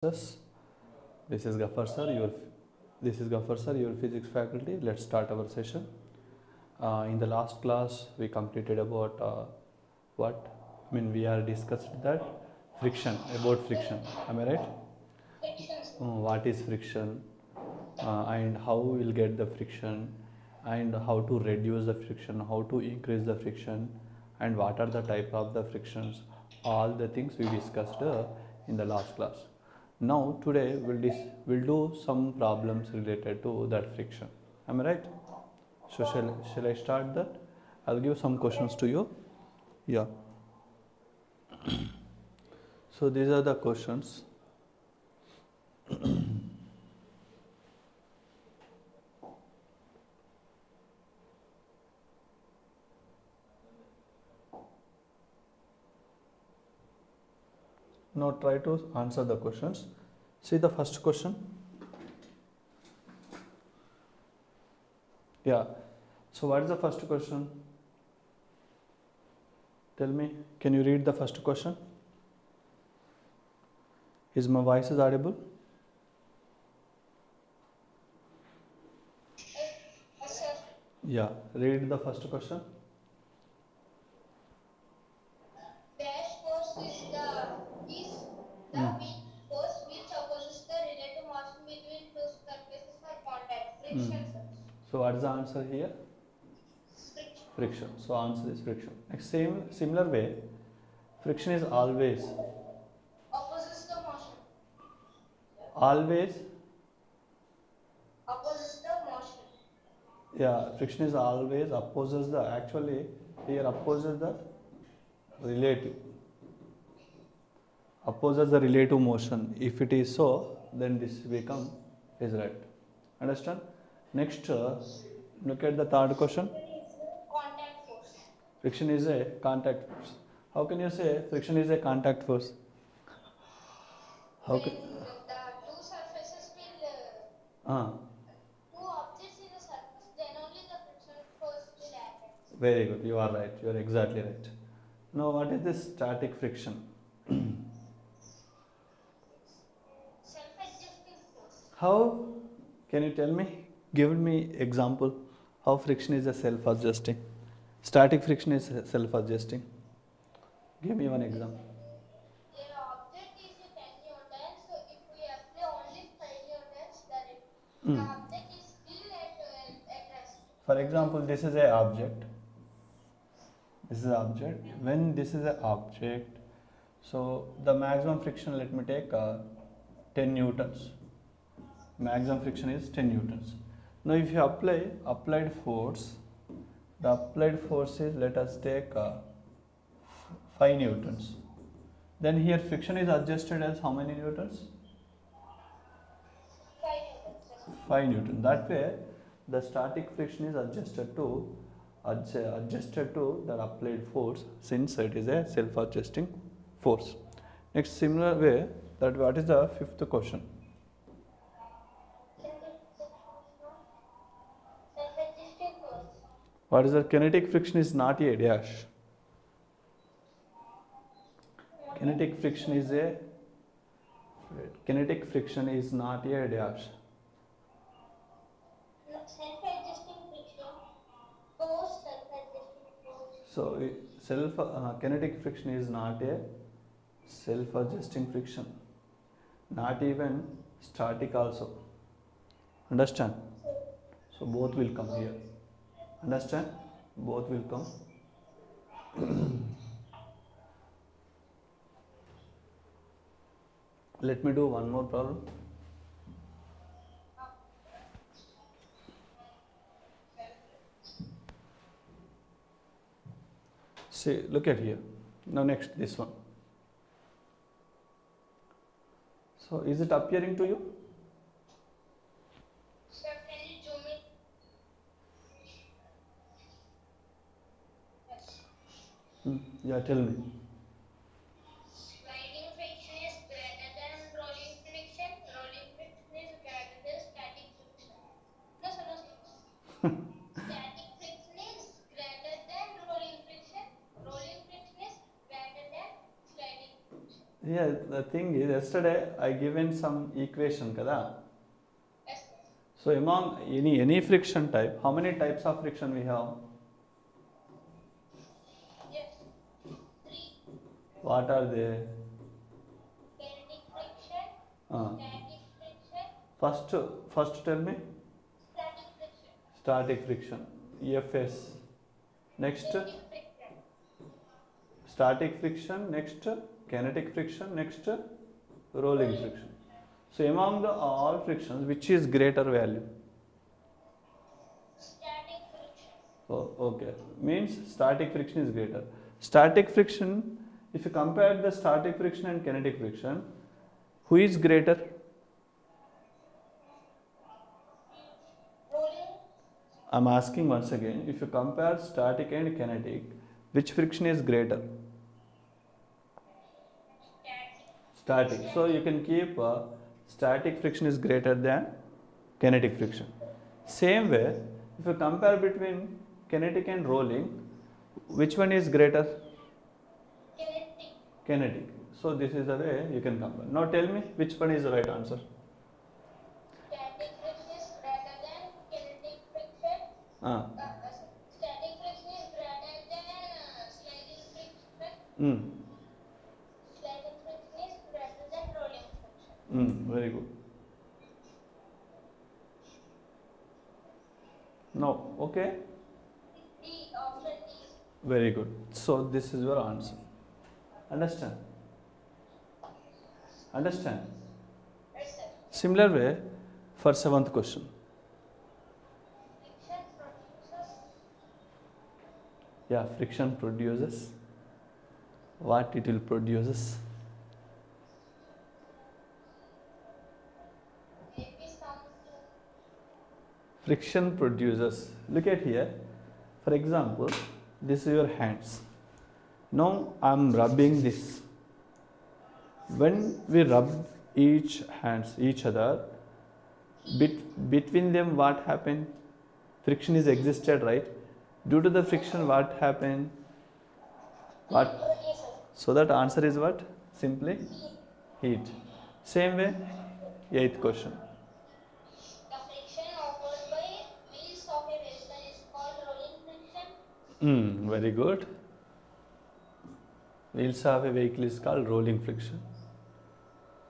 This is Ghaffar sir, your physics faculty. Let's start our session. In the last class, we completed about what? I mean, we are discussed that friction, about friction. Am I right? What is friction, and how we'll get the friction, and how to reduce the friction, how to increase the friction, and what are the type of the frictions. All the things we discussed in the last class. Now today we'll do some problems related to that friction. Am I right? So shall I start that? I'll give some questions to you. Yeah. So these are the questions. Now try to answer the questions. See the first question. Yeah. So what is the first question? Tell me. Can you read the first question? Is my voice is audible? Yeah. Read the first question. Dash force is the weak force which opposes the relative motion between two surfaces for contact. Friction force. So what is the answer here? Friction. Friction. So answer is friction. Next, similar way, friction is always Opposes the motion. always Opposes the motion. yeah, friction is always opposes the, actually here opposes the relative, opposes the relative motion. If it is so, then this become is right. Understand? Next, look at the third question. Friction is the contact force. Friction is a contact force. How can you say friction is a contact force? How can? When the two surfaces will Ah, two objects in a surface, then only the friction force will act. very good. You are right. You are exactly right. Now, what is this static friction? Self-adjusting force. How can you tell me? Give me example. How friction is a self-adjusting? Static friction is self-adjusting. Give me one example. An object is a 10 newtons, so if we apply only 5 newtons, the object is still at rest. For example, this is a object. This is an object. When this is an object, so the maximum friction, let me take 10 newtons. Maximum friction is 10 newtons. Now, if you apply applied force, the applied force is, let us take 5 newtons. Then here friction is adjusted as how many newtons? 5 newtons. 5 newton. That way, the static friction is adjusted to the applied force, since it is a self-adjusting force. Next, similar way, that what is the fifth question? Self-adjusting force. What is the kinetic friction is not a dash. Kinetic friction is a kinetic friction is not a dash. Self-adjusting friction. Force, self-adjusting force. So kinetic friction is not a self-adjusting friction, not even static also. Understand? So both will come here. Understand? Both will come. Let me do one more problem. See, look at here. Now next, this one. So is it appearing to you? Sir, can you zoom in? Yes. Yeah, tell me. Sliding friction is greater than rolling friction. Rolling friction is greater than static friction. No, sir, no, sir. Static friction is greater than rolling friction. Rolling friction is greater than sliding friction. Yeah, the thing is, yesterday I given some equation, kada. Yes, sir. So among any friction type, how many types of friction we have? Yes. 3. What are they? Kinetic friction, Uh, static friction, first tell me. static friction. Static friction, EFS. Next, Kinetic friction. static friction. Next, kinetic friction. Next, rolling friction. So among the all frictions, which is greater value? Static friction. Oh, okay. Means static friction is greater. Static friction, if you compare the static friction and kinetic friction, who is greater? Rolling. I'm asking once again, if you compare static and kinetic, which friction is greater? Static. Static. So you can keep static friction is greater than kinetic friction. Same way, if you compare between kinetic and rolling, which one is greater? Kinetic. Kinetic. So this is the way you can compare. Now tell me which one is the right answer. Static friction is greater than kinetic friction. Ah. Static friction is greater than sliding friction. Mm. Sliding friction is greater than rolling friction. Very good. No, okay. D. Option D. Very good. So this is your answer. Understand? Understand? Yes, sir. Similar way for seventh question. Friction produces Yeah, friction produces. What it will produces? maybe something. Friction produces. Look at here. For example, this is your hands. Now I am rubbing this. When we rub each other, between them what happened? Friction is existed, right? Due to the friction, what happened? What? Produces So that answer is what? Simply heat. heat. Same way, eighth question. The friction offered by wheels of a vehicle is called rolling friction. Very good. Wheels of a vehicle is called rolling friction.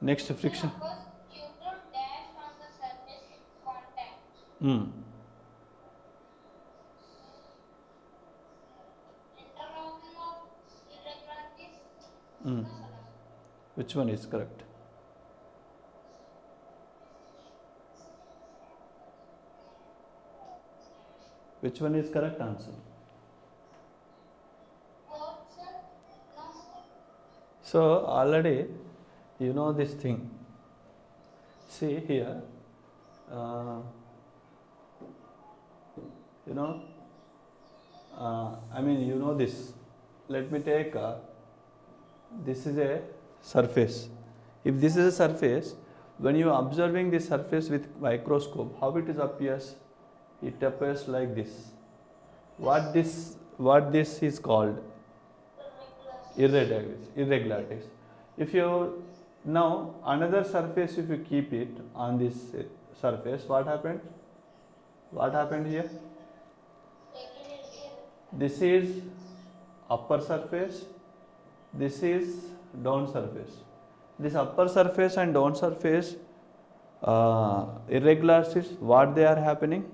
Next friction. Occurs due to dash on the surface contact. Hmm. Interlocking of irregularities. Hmm. Which one is correct? Which one is correct answer? Option no. So already you know this thing. See here, uh, you know, I mean you know this. Let me take this is a surface. If this is a surface, when you are observing this surface with microscope, how it is appears? It appears like this. What this is called? Irregularities. If you now another surface, if you keep it on this surface, what happened? What happened here? This is upper surface. This is down surface. This upper surface and down surface irregularities. What they are happening?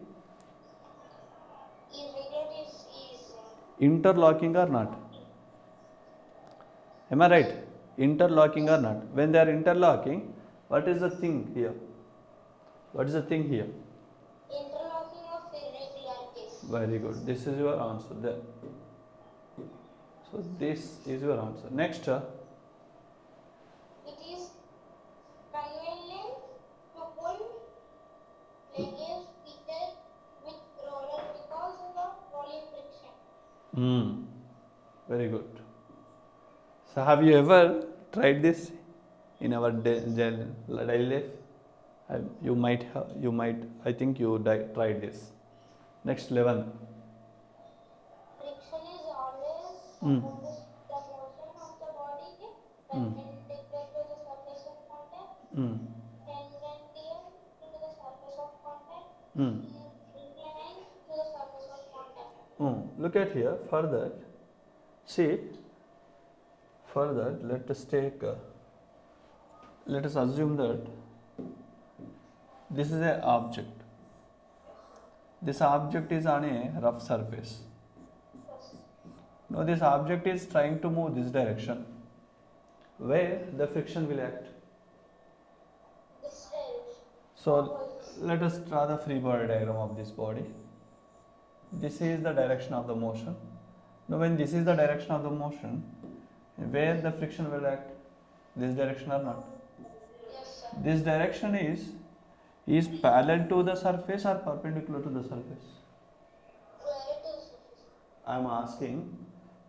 Irregularities is Interlocking or not? Am I right? Interlocking or not? When they are interlocking, what is the thing here? What is the thing here? interlocking of irregularities. Very good. This is your answer there. So this is your answer. Next, It is convenient to pull leggings fitted with roller because of the rolling friction. very good. So have you ever tried this in our daily life? You might have. You might. I think you tried this. Next 11. Friction is always Mm. opposes the motion of the body Mm. perpendicular Mm. tangential to the surface of contact, Mm. inclined to the surface of contact. Look at here. Further, see. Further, let us assume that this is an object. This object is on a rough surface. Yes. Now this object is trying to move this direction. Where the friction will act. This direction. So Opposite. let us draw the free body diagram of this body. This is the direction of the motion. Now when this is the direction of the motion, where the friction will act? This direction or not? Yes, sir. This direction is parallel to the surface or perpendicular to the surface? Where it is. I am asking,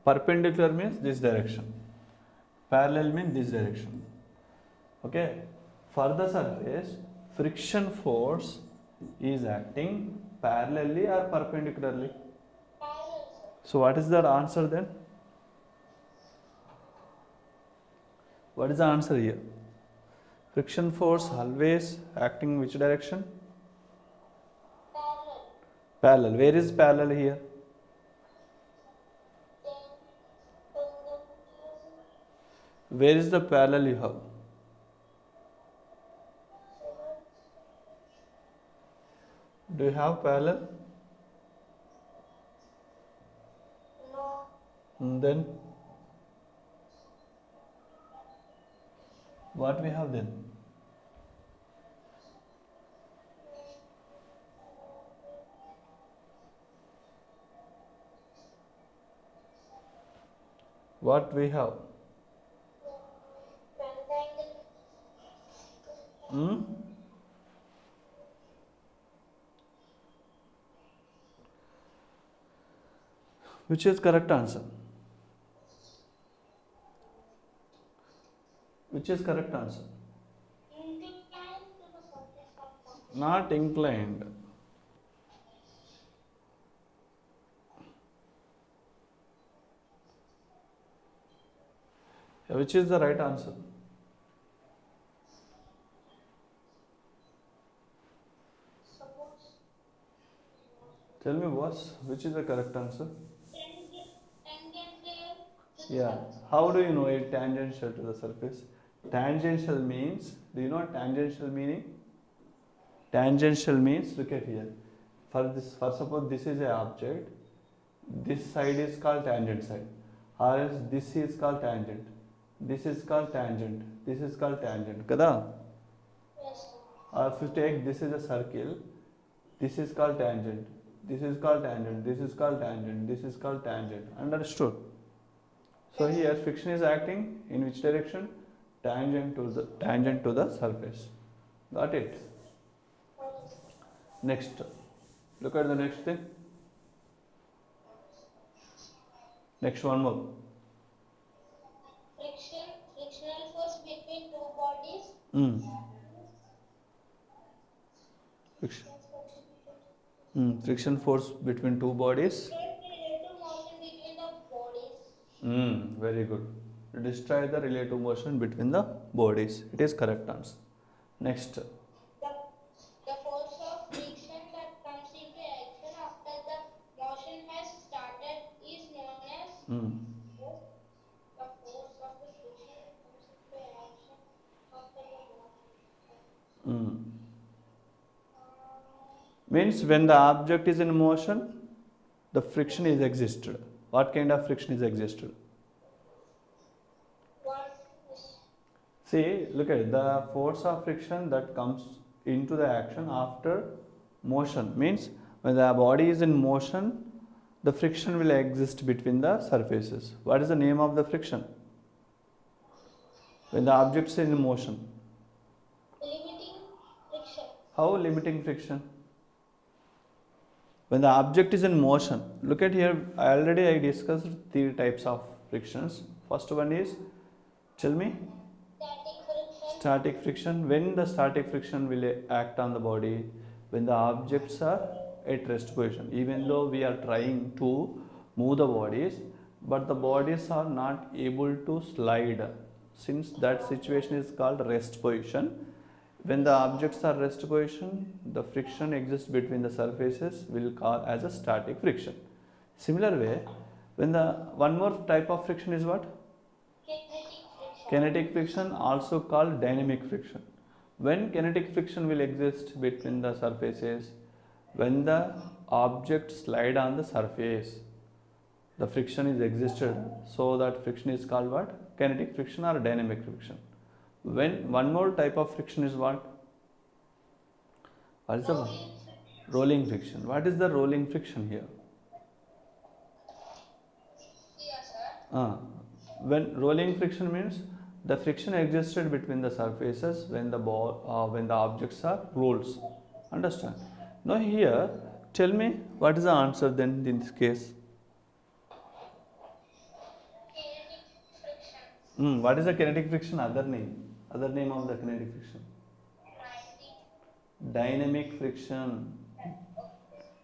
perpendicular means this direction, parallel means this direction. Okay, for the surface, friction force is acting parallelly or perpendicularly. Parallel, sir. So what is the answer then? What is the answer here? Friction force always acting which direction? Parallel. Parallel. Where is parallel here? Tangential. Where is the parallel you have? Do you have parallel? No. Then what we have then? What we have? Rectangle. Hmm? Which is correct answer? Which is correct answer? Inclined to the surface of contact. Not inclined. Which is the right answer? Suppose. Tell me boss, which is the correct answer? Tangential to the Yeah. surface. How do you know it tangential to the surface? Tangential means, do you know tangential meaning? Tangential means, look at here. For suppose this is a object, this side is called tangent side, or else this is called tangent. This is called tangent. This is called tangent. Kada? Yes, sir. Or if you take this is a circle, this is called tangent. This is called tangent. This is called tangent. This is called tangent. Understood? So here friction is acting in which direction? Tangent to the surface. Got it? What is Next. Look at the next thing. Next one more. frictional force between two bodies? Friction. Friction force between two bodies. Relative motion between the bodies. Very good. Destroy the relative motion between the bodies. It is correct answer. Next. The force of friction that comes into action after the motion has started is known as the force of the friction that comes into action after the motion. Means when the object is in motion, the friction is existed. What kind of friction is existed? What is See, look at it. The force of friction that comes into the action after motion means when the body is in motion, the friction will exist between the surfaces. What is the name of the friction? When the object is in motion. limiting friction? How limiting friction? When the object is in motion, look at here, already I discussed three types of frictions. First one is, tell me, Static friction. static friction. When the static friction will act on the body? When the objects are at rest position. Even though we are trying to move the bodies, but the bodies are not able to slide. Since that situation is called rest position, When the objects are rest position, the friction exists between the surfaces will call as a static friction. Similar way, when the one more type of friction is what? Kinetic friction, also called dynamic friction. When kinetic friction will exist between the surfaces, when the object slide on the surface, the friction is existed, so that friction is called what? Kinetic friction or dynamic friction. When one more type of friction is what? What is the rolling friction? What is the rolling friction here? Yes, sir. When rolling friction means the friction existed between the surfaces when the when the objects are rolls. Understand? Now here, tell me what is the answer then in this case? Kinetic friction. What is the kinetic friction? Other name. Other name of the kinetic friction. Dynamic friction.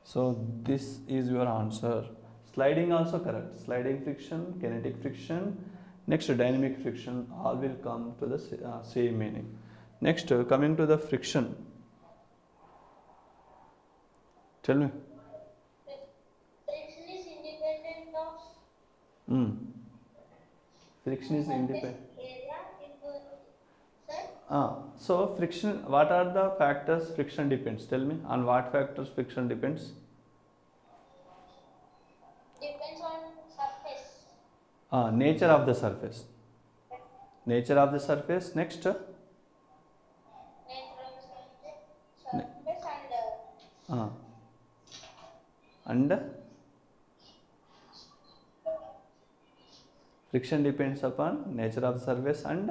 So this is your answer. Sliding also correct. Sliding friction, kinetic friction, next dynamic friction, all will come to the same meaning. Next, coming to the friction. Tell me. Friction is independent of Friction is independent. area into, sir. So friction, what are the factors friction depends? Tell me, on what factors friction depends? Depends on surface. Nature of the surface. Nature of the surface. Next, Nature of the surface and friction depends upon nature of the surface and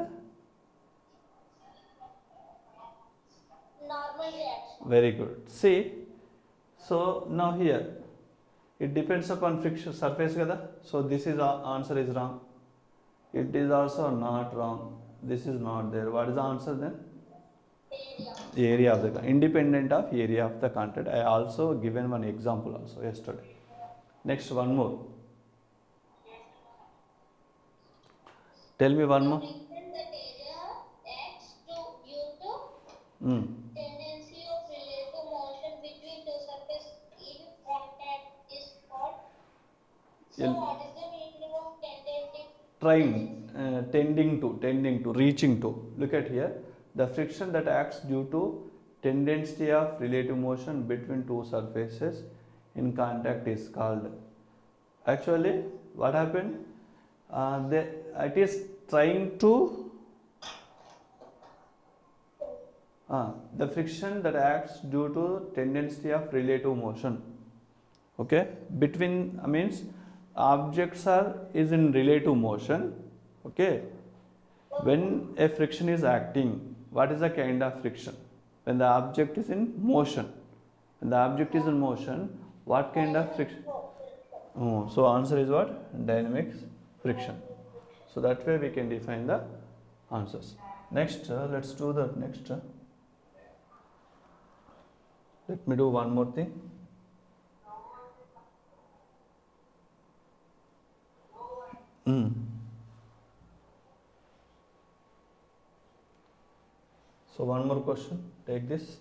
normal reaction. very good. See, so now here it depends upon friction surface kada. So this is answer is wrong. It is also not wrong. This is not there. What is the answer then? Area of the independent of area of the content. I also given one example also yesterday. Next, one more. Tell me one more. That area acts due to tendency of relative motion between two surfaces in contact is called. So what is the meaning of Tending to, reaching to. Look at here. The friction that acts due to tendency of relative motion between two surfaces in contact is called. Actually, what happened? It is trying to the friction that acts due to tendency of relative motion. Okay, between means objects is in relative motion. Okay, when a friction is acting, what is the kind of friction? When the object is in motion. When the object is in motion, what kind of friction? So answer is what? Dynamic friction. So that way we can define the answers. Next, let's do the next. Let me do one more thing. So one more question. Take this.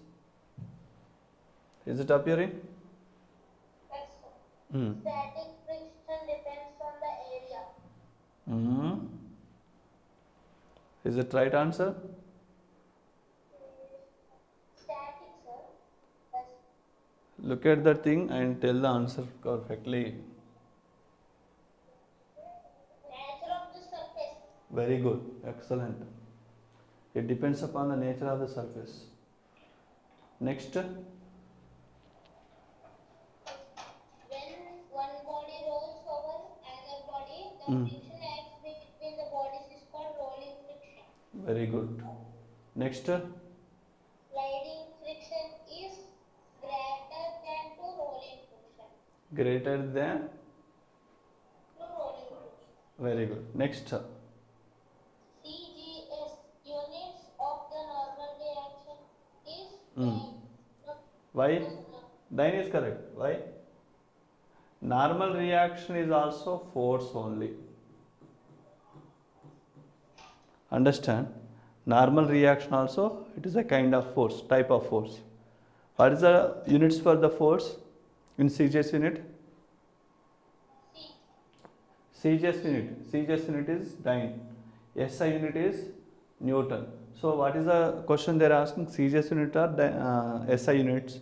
Is it appearing? Static friction depends on the area. Is it right answer? Static, sir. Yes. Look at the thing and tell the answer perfectly. Nature of the surface. Very good. Excellent. It depends upon the nature of the surface. Next. When one body rolls over another body, the friction acts between the bodies is called rolling friction. Very good. Next. Sliding friction is greater than to rolling friction. Greater than. To rolling friction. Very good. Next. CGS units of the normal reaction is Why? Dyne is correct. Why? Normal reaction is also force only. Understand? Normal reaction also, it is a kind of force, type of force. What is the units for the force in CGS unit? CGS unit is dyne. SI unit is Newton. So what is the question they are asking? CGS unit or SI units?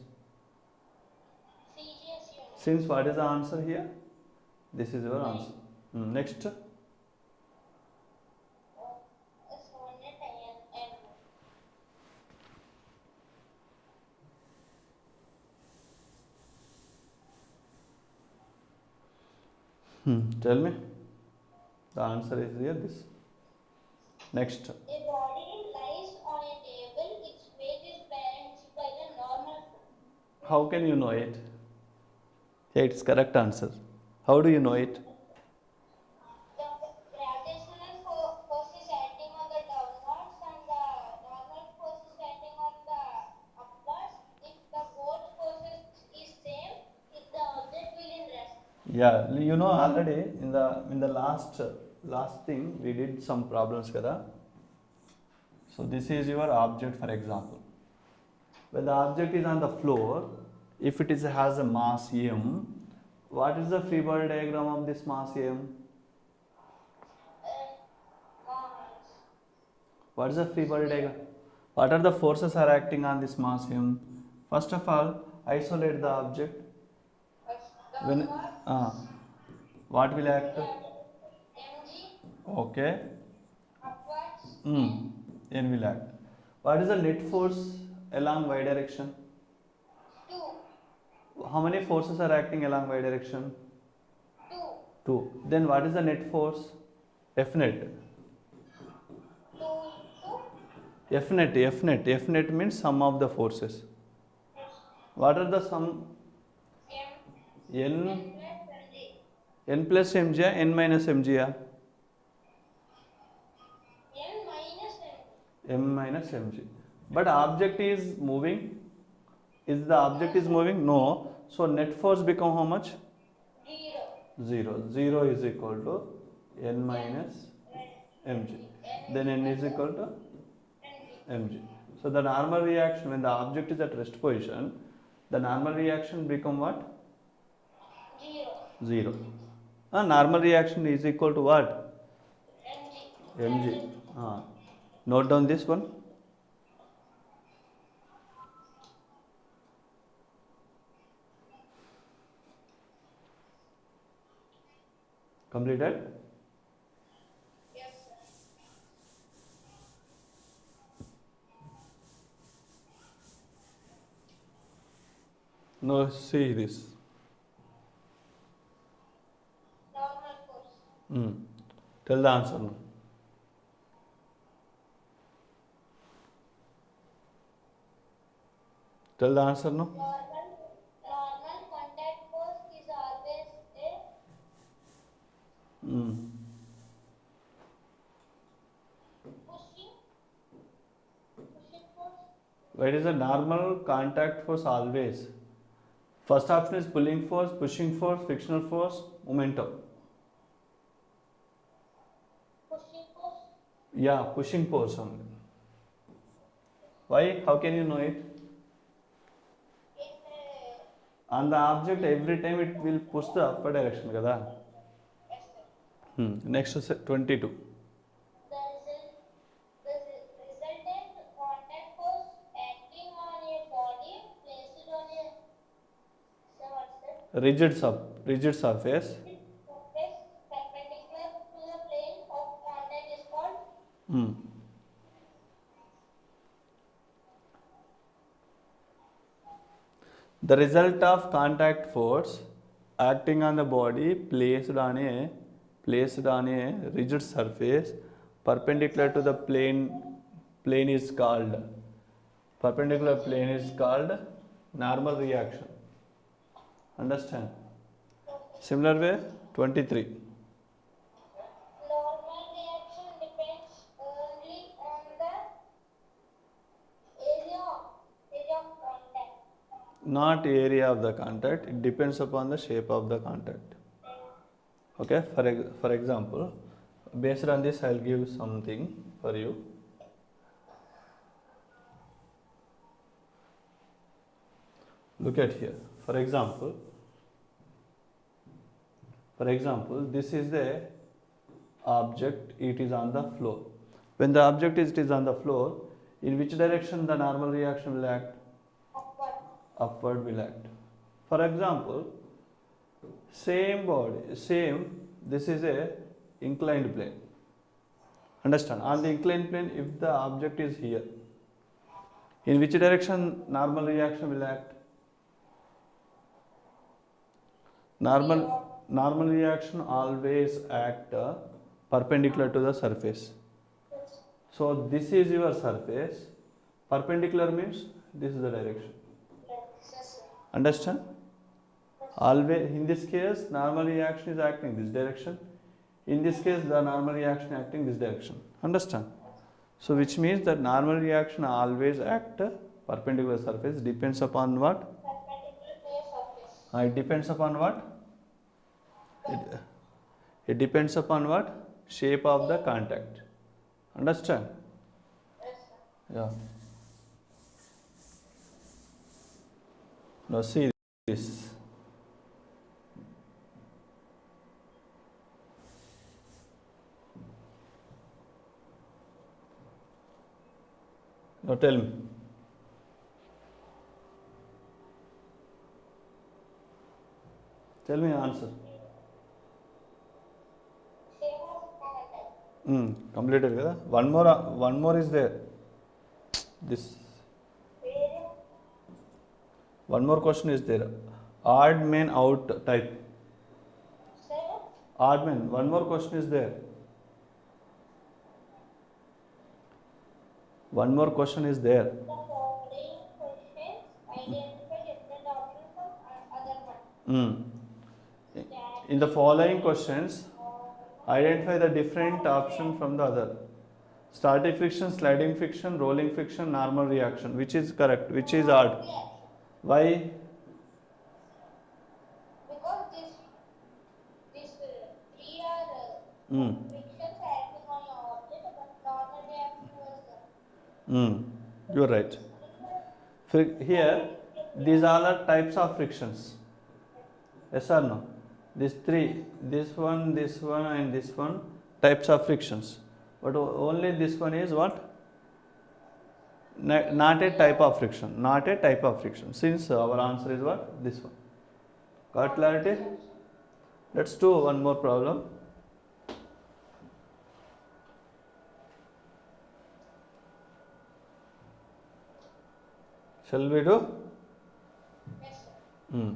CGS unit. Since what is the answer here? This is your answer. Next. Is unit N. Tell me. The answer is here. This. Next. A body lies on a table. Its weight is balanced by the normal force. How can you know it? Yeah, it's correct answer. How do you know it? The gravitational force is acting on the downwards and the normal force is acting on the upwards. If the both forces is same, if the object will in rest. Yeah, you know already in the last thing we did some problems kada. So this is your object, for example. When the object is on the floor, if it has a mass m, what is the free body diagram of this mass m? Mass. What is the free body diagram? What are the forces are acting on this mass m? First of all, isolate the object. When what will act? mg. Okay. Upwards. N will act. What is the net force along y direction? 2. How many forces are acting along y direction? 2. 2. Then what is the net force? F net. 2 F net means sum of the forces. What are the sum? m. N plus mg, n minus mg. N minus m. M minus mg. But object is moving. Is the object is moving? No. So net force become how much? 0. 0 is equal to n minus mg. Then n is equal to mg. So the normal reaction when the object is at rest position, the normal reaction become what? 0. 0. Normal reaction is equal to what? mg. mg. Note down this one. Completed? Yes, sir. No, see this. Normal force. Tell the answer now. Tell the answer now. Normal contact force is always a pushing force. What is the normal contact force always? First option is pulling force, pushing force, frictional force, momentum. Pushing force. Yeah, pushing force only. Why? How can you know it? On the object, every time it will push the upper direction, kada? Yes, sir. Next is 22. The resultant contact force acting on a body placed on a Rigid surface. surface perpendicular to the plane of contact is called The result of contact force acting on the body placed on a rigid surface perpendicular to the plane is called normal reaction. Understand? Similar way 23. normal reaction depends only on the area of contact. Not area of the contact, it depends upon the shape of the contact. Okay, for example, based on this I'll give something for you. Look at here. For example, this is the object, it is on the floor. When the object is on the floor, in which direction the normal reaction will act? Upward. Upward will act. For example, same body, this is a inclined plane. Understand? On the inclined plane, if the object is here, in which direction normal reaction will act? Normal reaction always act perpendicular to the surface. So this is your surface. Perpendicular means this is the direction. Yes. Understand? Always in this case, normal reaction is acting this direction. In this case, the normal reaction acting this direction. Understand? So which means that normal reaction always act perpendicular surface. Depends upon what? Perpendicular to a surface. It depends upon what? It depends upon what? Shape of the contact. Understand? Yes, sir. Yeah. Now see this. Now tell me. Tell me answer. Same as contact. Completed kada? One more is there. This Where? one more question is there. Odd man out type. Sir, Odd man. One more question is there. One more question is there. the following questions identify different options from other one. In the following questions, identify the different option from the other. Static friction, sliding friction, rolling friction, normal reaction. Which is correct? Which is odd? Why? Because these three are Mm. frictions acting on your object, but normal reaction was You are right. Here, these all are types of frictions. Yes or no? These three, this one, and this one, types of frictions. But only this one is what? Not a type of friction. Not a type of friction. Since our answer is what? This one. Got clarity? Let's do one more problem. Shall we do? yes, sir.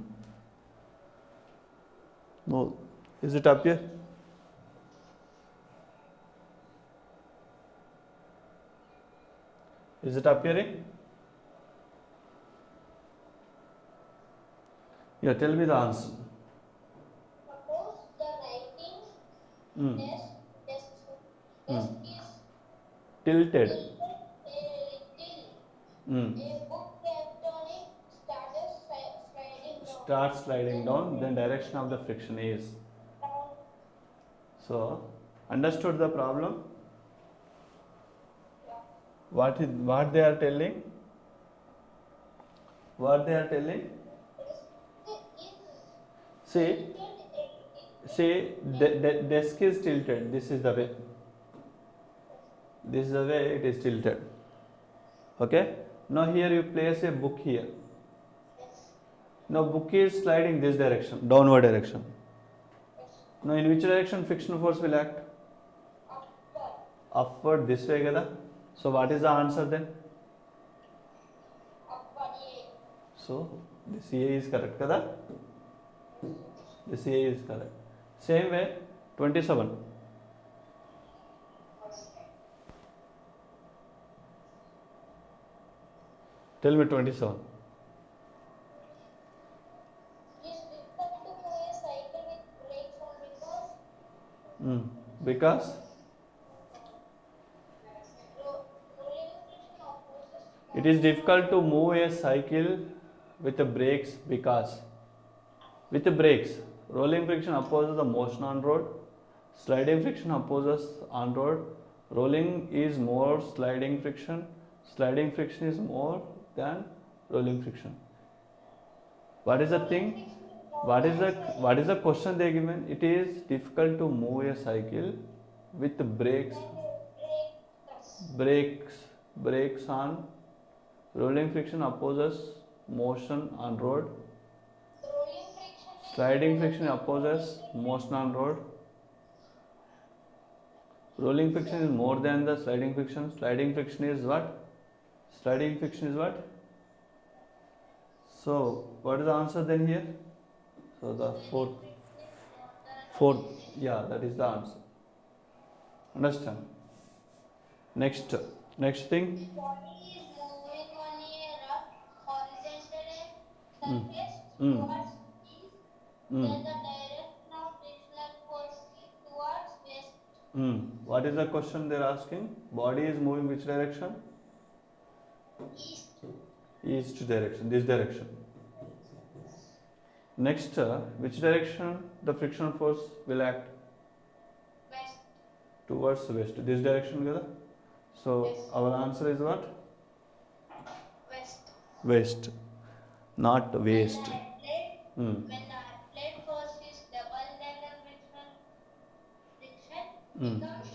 No. Is it up here? Is it appearing? Yeah, tell me the answer. Suppose the writing Mm. desk Mm. is Tilted. tilted a little. Mm. A book kept on it started sliding down. Start sliding down, then direction of the friction is. Down. So, understood the problem? Yeah. What they are telling? What they are telling? See, desk is tilted. This is the way. This is the way it is tilted. Okay. Now here you place a book here. Now book is sliding this direction, downward direction. Now in which direction frictional force will act? Upward. Upward, this way kada. So what is the answer then? Upward. So this A is correct kada. This A is correct. Same way 27. Tell me 27. Is difficult to move a cycle with brakes on because Because rolling friction opposes it is difficult to move a cycle with the brakes because with the brakes, rolling friction opposes the motion on road, sliding friction opposes on road, rolling is more sliding friction is more than rolling friction. What is the thing? What is the question they given? It is difficult to move a cycle with brakes, brakes, brakes on. Rolling friction opposes motion on road. Sliding friction opposes motion on road. Rolling friction is more than the sliding friction. Sliding friction is what? Sliding friction is what? So, what is the answer then here? So, the fourth, yeah, that is the answer. Understand? Next thing. Body is moving on a rough horizontal surface towards east, then the direction of frictional force is towards west. What is the question they are asking? Body is moving which direction? East. East direction, this direction. Next, which direction the frictional force will act? West. Towards west. This direction, kada? So Yes. our answer is what? West. West, not waste. When the applied force is double than the frictional friction becomes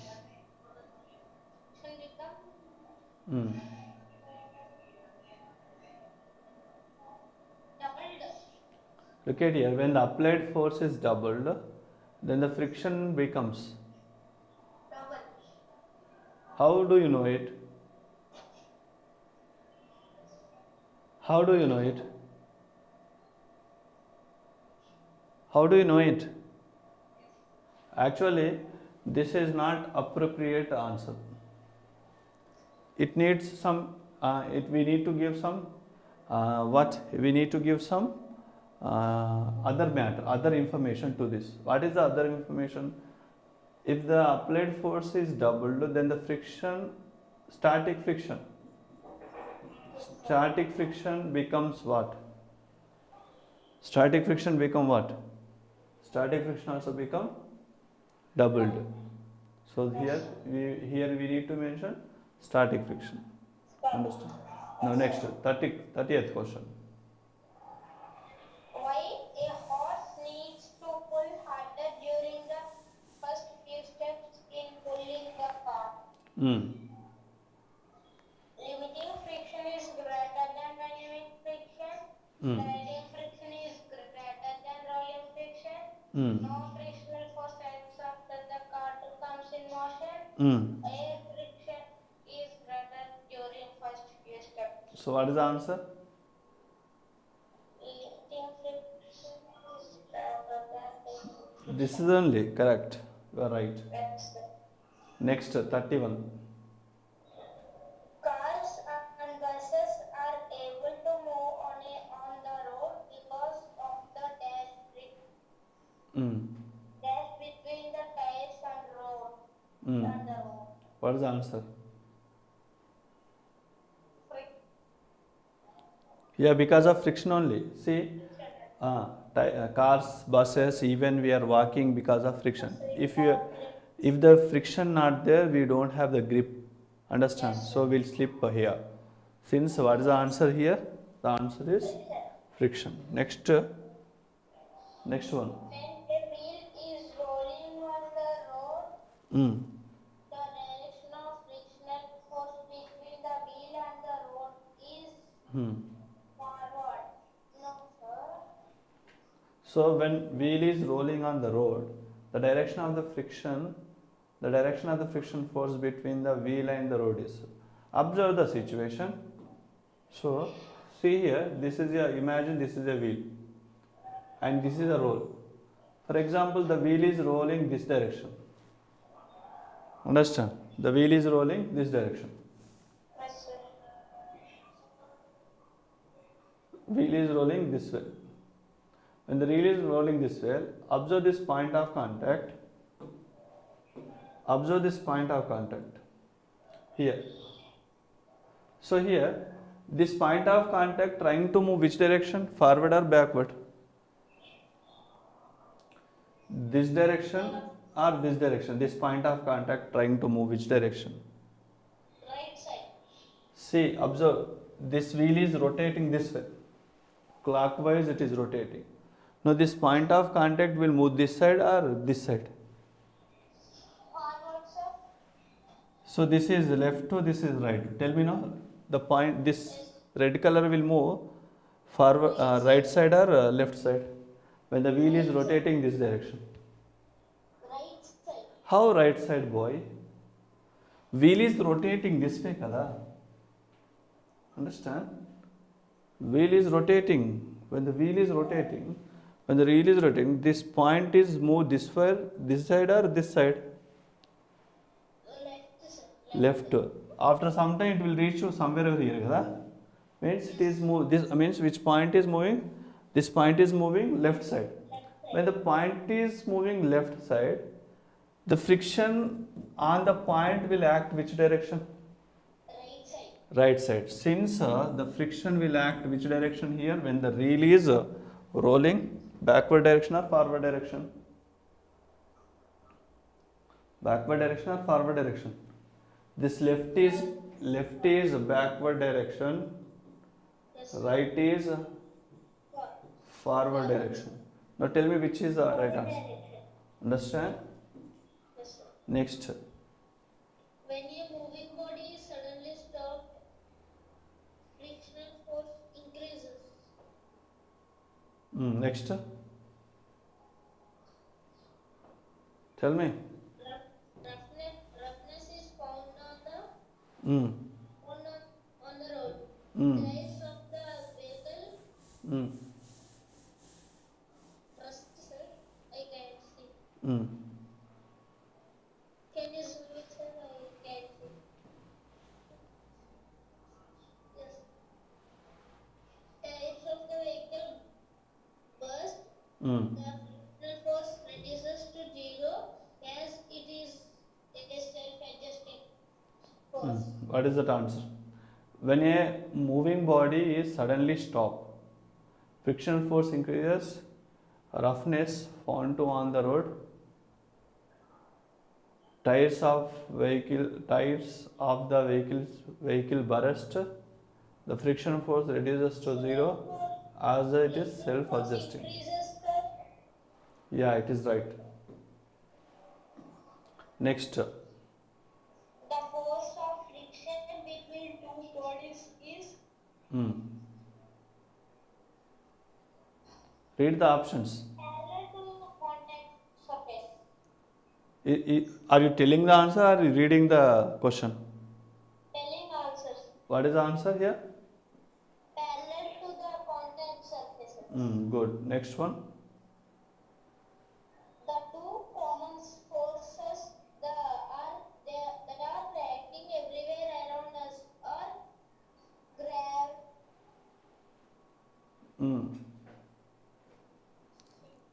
doubled. Look at here, when the applied force is doubled, then the friction becomes. Double. How do you know it? How do you know it? How do you know it? Actually, this is not appropriate answer. It needs some. We need to give some. What we need to give some other matter, other information to this. What is the other information? If the applied force is doubled, then the friction, static friction becomes what? Static friction become what? Static friction also become doubled. So here we need to mention static friction. Understand? Now next 30th question. Why a horse needs to pull harder during the first few steps in pulling the cart? Limiting friction is greater than dynamic friction. Sliding friction is greater than rolling friction. No frictional force acts after the cart comes in motion. Air friction is greater during first few steps. So what is the answer? Lifting friction is greater than This is only correct. You are right. Next 31. Cars and buses are able to move on the road because of the dash between the tires and the road. What is the answer? Yeah, because of friction only. See, cars, buses, even we are walking because of friction. If the friction not there, we don't have the grip. Understand? So we'll slip here. Since what is the answer here? The answer is friction. Next one. When a wheel is rolling on the road, the direction of frictional force between the wheel and the road is forward. No, sir. So when wheel is rolling on the road, the direction of the friction force between the wheel and the road is. Observe the situation. So see here, imagine this is a wheel and this is a roll. For example, the wheel is rolling this direction. Understand? The wheel is rolling this direction. Yes, sir. Wheel is rolling this way. When the wheel is rolling this way, observe this point of contact. Observe this point of contact here. So here, this point of contact trying to move which direction? Forward or backward? This direction or this direction? This point of contact trying to move which direction? Right side. See, observe, this wheel is rotating this way. clockwise it is rotating. Now this point of contact will move this side or this side. Forward, sir. So this is left to this is right. Tell me now. The point, this red color will move forward, right side or left side when the wheel is rotating this direction. Right side. How right side, boy? Wheel is rotating this way, kada? Understand? Wheel is rotating. When the wheel is rotating, this point is moved this way, this side or this side? Left side. Left. After some time it will reach to somewhere over here, kada? Means it is move. This means which point is moving? This point is moving left side. When the point is moving left side, the friction on the point will act which direction? Right side. Right side. Since the friction will act which direction here when the reel is rolling, backward direction or forward direction? Backward direction or forward direction? This left is backward direction, Yes. right is Forward. forward direction. Now tell me which is the right answer. Direction. Understand? Yes, sir. Next. When a moving body is suddenly stopped, frictional force increases. Next. Tell me. Roughness is found on the Mm. on the road. Mm. Tires of the vehicle. Mm. Rust, sir. I can't see. Mm. Can you zoom it, sir? I can't see. Yes. Tires of the vehicle burst. Mm. The frictional force reduces to zero as it is a self-adjusting force. What is that answer? When a moving body is suddenly stopped, frictional force increases, roughness found to on the road, tires of the vehicle burst, the friction force reduces to zero as it is self-adjusting. Increases, sir. Yeah, it is right. Next. The force of friction between two bodies is Read the options. parallel to contact surface. Are you telling the answer or are you reading the question? Telling answers. What is the answer here? Parallel to the contact surfaces. Good. Next one. The two common forces that are reacting everywhere around us are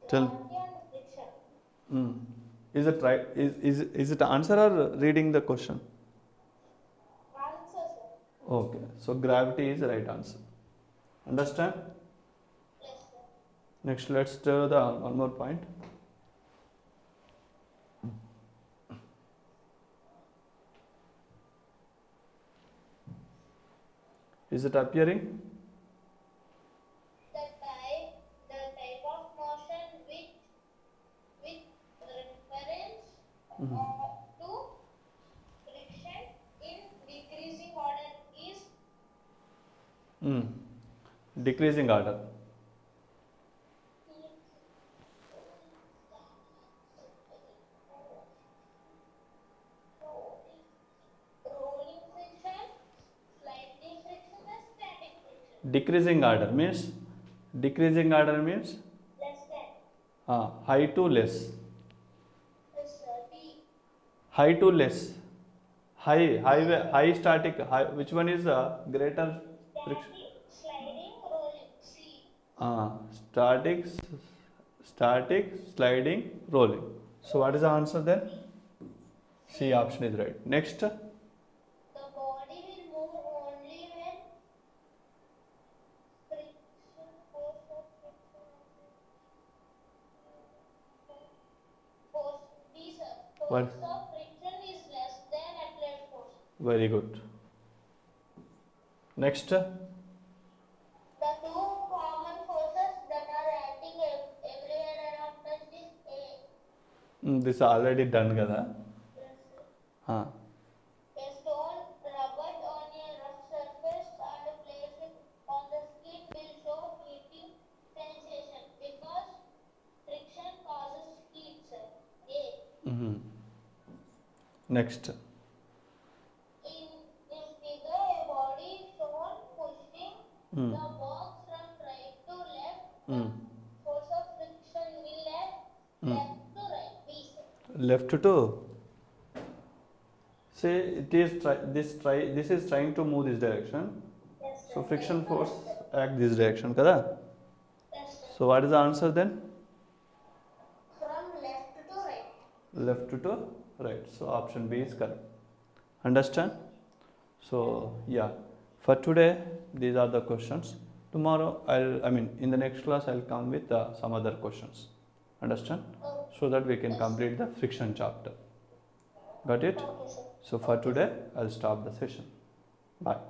Tell. gravity and friction. Is it right? Is it answer or reading the question? Answer, sir. Okay. So gravity is the right answer. Understand? Yes, sir. Next, let's do the one more point. Is it appearing? The type of motion with reference to friction in decreasing order is Decreasing order. rolling friction, sliding friction, and static friction. Decreasing order means Less than. high to less. Yes, sir. D. High to less. High static. Which one is greater friction? Static, sliding, rolling. C. Static, sliding, rolling. So what is the answer then? C option is right. Next. The body will move only when friction force of friction. Force D, sir. What? Force of friction is less than applied force. Very good. Next. The two common this already done కదా. A stone rubbed on a rough surface and placed on the skin will show heating sensation because friction causes heat, sir. A. Next In figure, a body is shown pushing the box from right to left. The force of friction will act left to right. B, sir. left to say it is this is trying to move this direction, Yes, sir. so friction force act this direction kada. Yes, sir. So what is the answer then? From left to right. Left to right, so option B is correct. Understand? So yeah, for today these are the questions. Tomorrow in the next class I'll come with some other questions. Understand? So that we can complete the friction chapter. Got it? Okay, sir. So for today I'll stop the session. Bye.